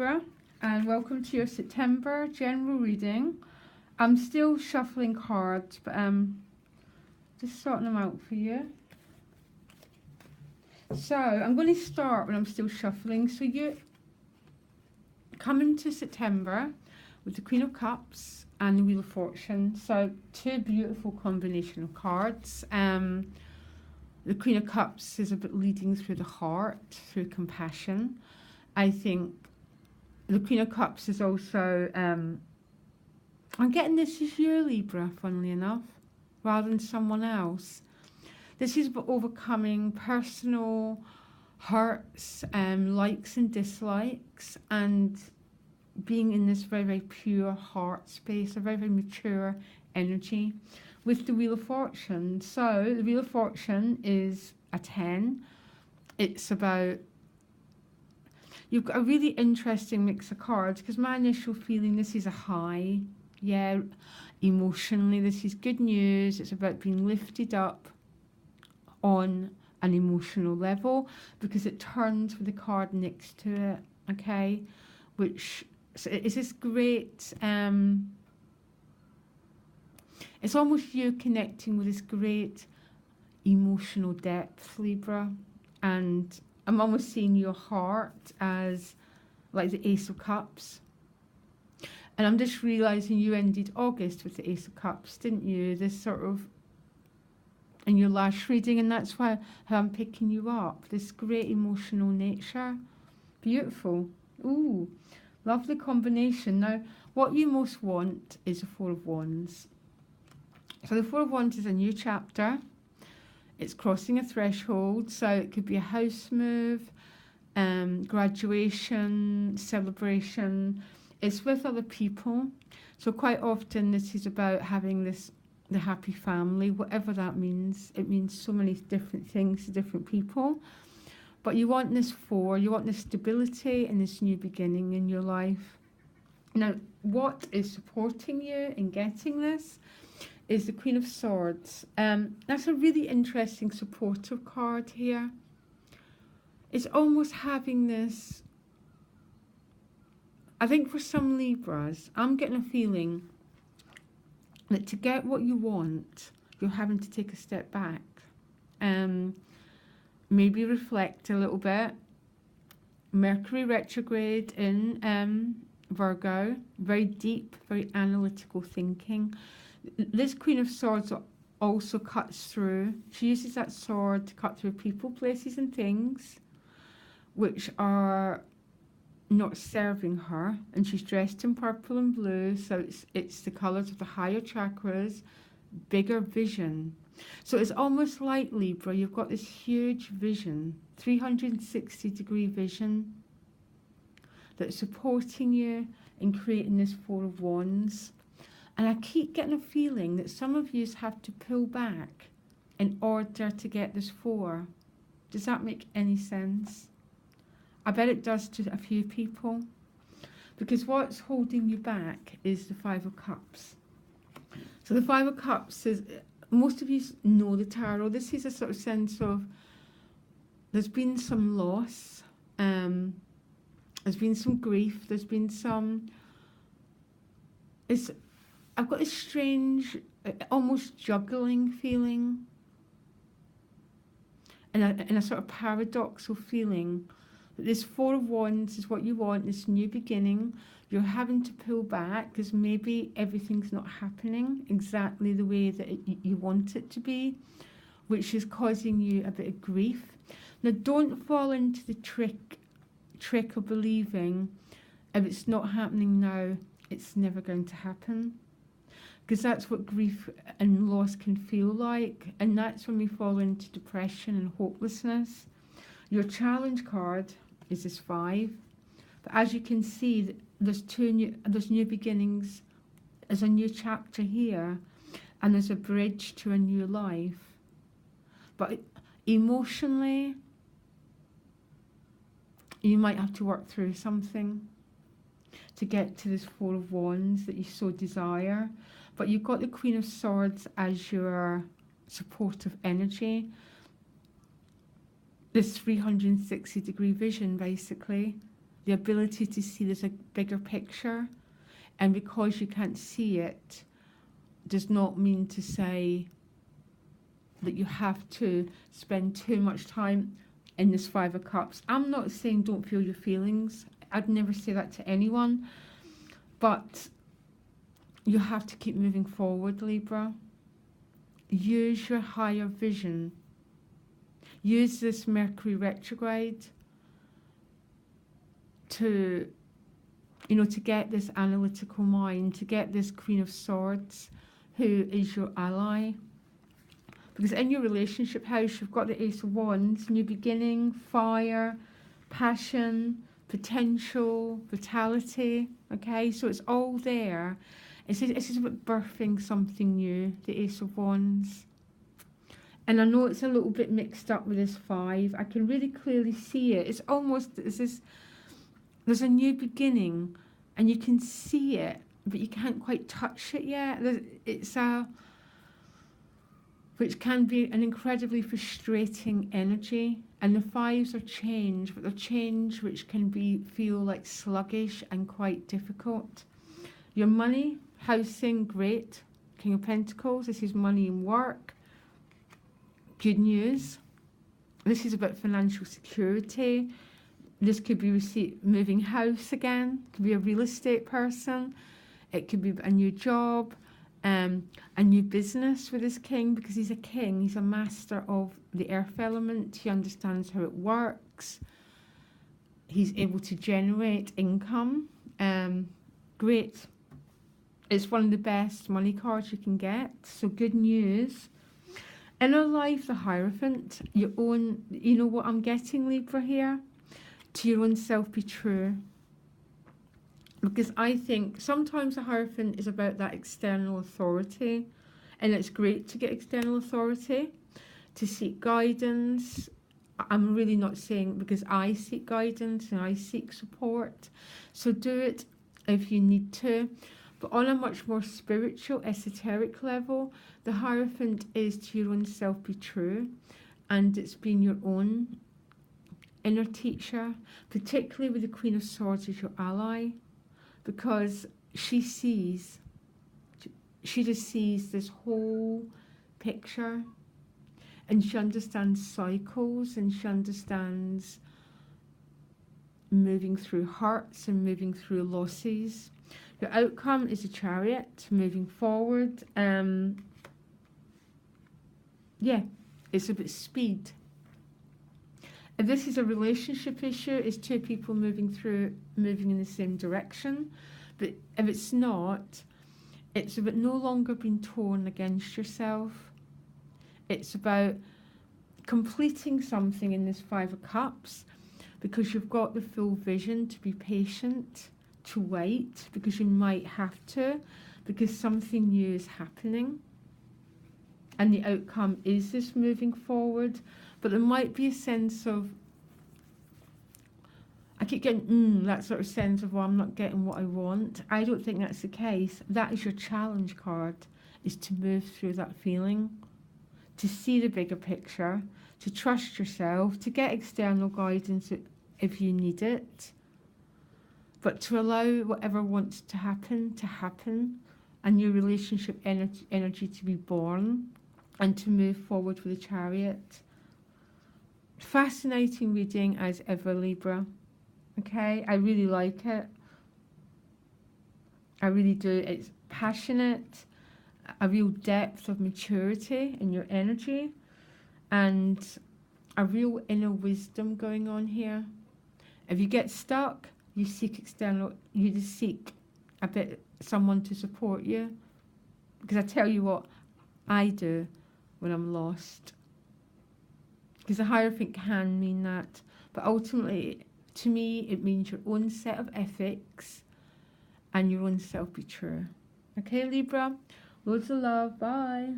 Libra, and welcome to your September general reading. I'm still shuffling cards, but just sorting them out for you. So I'm going to start when I'm still shuffling. So you come into September with the Queen of Cups and the Wheel of Fortune. So two beautiful combination of cards. The Queen of Cups is about leading through the heart, through compassion. I think the Queen of Cups is also, I'm getting this is you, Libra, funnily enough, rather than someone else. This is about overcoming personal hurts, likes and dislikes, and being in this very, very pure heart space, a very, very mature energy with the Wheel of Fortune. So the Wheel of Fortune is a 10. It's about, you've got a really interesting mix of cards, because my initial feeling, this is a high. Yeah, emotionally, this is good news. It's about being lifted up on an emotional level, because it turns with the card next to it, okay? Which is this great, it's almost you connecting with this great emotional depth, Libra. And I'm almost seeing your heart as like the Ace of Cups. And I'm just realising you ended August with the Ace of Cups, didn't you? This sort of, in your last reading, and that's why how I'm picking you up. This great emotional nature. Beautiful. Ooh, lovely combination. Now, what you most want is a Four of Wands. So the Four of Wands is a new chapter. It's crossing a threshold, so it could be a house move, graduation, celebration. It's with other people. So quite often this is about having the happy family, whatever that means. It means so many different things to different people. But you want this four, you want this stability and this new beginning in your life. Now, what is supporting you in getting this is the Queen of Swords. That's a really interesting supportive card here. It's almost having this, I think for some Libras, I'm getting a feeling that to get what you want, you're having to take a step back. Maybe reflect a little bit. Mercury retrograde in Virgo, very deep, very analytical thinking. This Queen of Swords also cuts through. She uses that sword to cut through people, places and things which are not serving her. And she's dressed in purple and blue, so it's the colours of the higher chakras, bigger vision. So it's almost like, Libra, you've got this huge vision, 360-degree vision that's supporting you in creating this Four of Wands. And I keep getting a feeling that some of you have to pull back in order to get this four. Does that make any sense? I bet it does to a few people. Because what's holding you back is the Five of Cups. So the Five of Cups is, most of you know the tarot. This is a sort of sense of, there's been some loss, there's been some grief, there's been some, I've got this strange, almost juggling feeling, and a sort of paradoxical feeling that this Four of Wands is what you want, this new beginning. You're having to pull back because maybe everything's not happening exactly the way that you want it to be, which is causing you a bit of grief. Now, don't fall into the trick of believing if it's not happening now, it's never going to happen. Because that's what grief and loss can feel like. And that's when we fall into depression and hopelessness. Your challenge card is this 5. But as you can see, there's new beginnings. There's a new chapter here. And there's a bridge to a new life. But emotionally, you might have to work through something to get to this Four of Wands that you so desire. But you've got the Queen of Swords as your supportive energy. This 360-degree vision, basically. the ability to see there's a bigger picture. And because you can't see it, does not mean to say that you have to spend too much time in this Five of Cups. I'm not saying don't feel your feelings. I'd never say that to anyone. But you have to keep moving forward, Libra. Use your higher vision. Use this Mercury retrograde to, to get this analytical mind, to get this Queen of Swords, who is your ally. Because in your relationship house, you've got the Ace of Wands, new beginning, fire, passion, potential, vitality. Okay, so it's all there. It's just about birthing something new, the Ace of Wands. And I know it's a little bit mixed up with this 5. I can really clearly see it. It's almost, there's a new beginning, and you can see it, but you can't quite touch it yet. Which can be an incredibly frustrating energy. And the 5s are change, but they're change which can feel like sluggish and quite difficult. Your money, housing, great. King of Pentacles, this is money and work. Good news. This is about financial security. This could be moving house again. It could be a real estate person. It could be a new job. A new business with this king, because he's a king. He's a master of the earth element. He understands how it works. He's able to generate income. Great. It's one of the best money cards you can get. So good news. Inner life, the Hierophant. Your own, you know what I'm getting, Libra, here? To your own self be true. Because I think sometimes the Hierophant is about that external authority, and it's great to get external authority, to seek guidance. I'm really not saying, because I seek guidance and I seek support, so do it if you need to. But on a much more spiritual, esoteric level, the Hierophant is to your own self be true, and it's being your own inner teacher, particularly with the Queen of Swords as your ally. Because she just sees this whole picture, and she understands cycles, and she understands moving through hurts and moving through losses. Your outcome is a Chariot, moving forward. Yeah, it's about speed. If this is a relationship issue, it's two people moving in the same direction. But if it's not, it's about no longer being torn against yourself. It's about completing something in this 5 of Cups, because you've got the full vision to be patient, to wait, because you might have to, because something new is happening. And the outcome is this moving forward. But there might be a sense of, I keep getting that sort of sense of, well, I'm not getting what I want. I don't think that's the case. That is your challenge card, is to move through that feeling, to see the bigger picture, to trust yourself, to get external guidance if you need it, but to allow whatever wants to happen, and your relationship energy to be born, and to move forward with the Chariot. Fascinating reading as ever, Libra. Okay, I really like it. I really do. It's passionate, a real depth of maturity in your energy, and a real inner wisdom going on here. If you get stuck, you just seek someone to support you. Because I tell you what I do when I'm lost. Because the Hierophant can mean that. But ultimately, to me, it means your own set of ethics and your own self be true. Okay, Libra? Loads of love. Bye.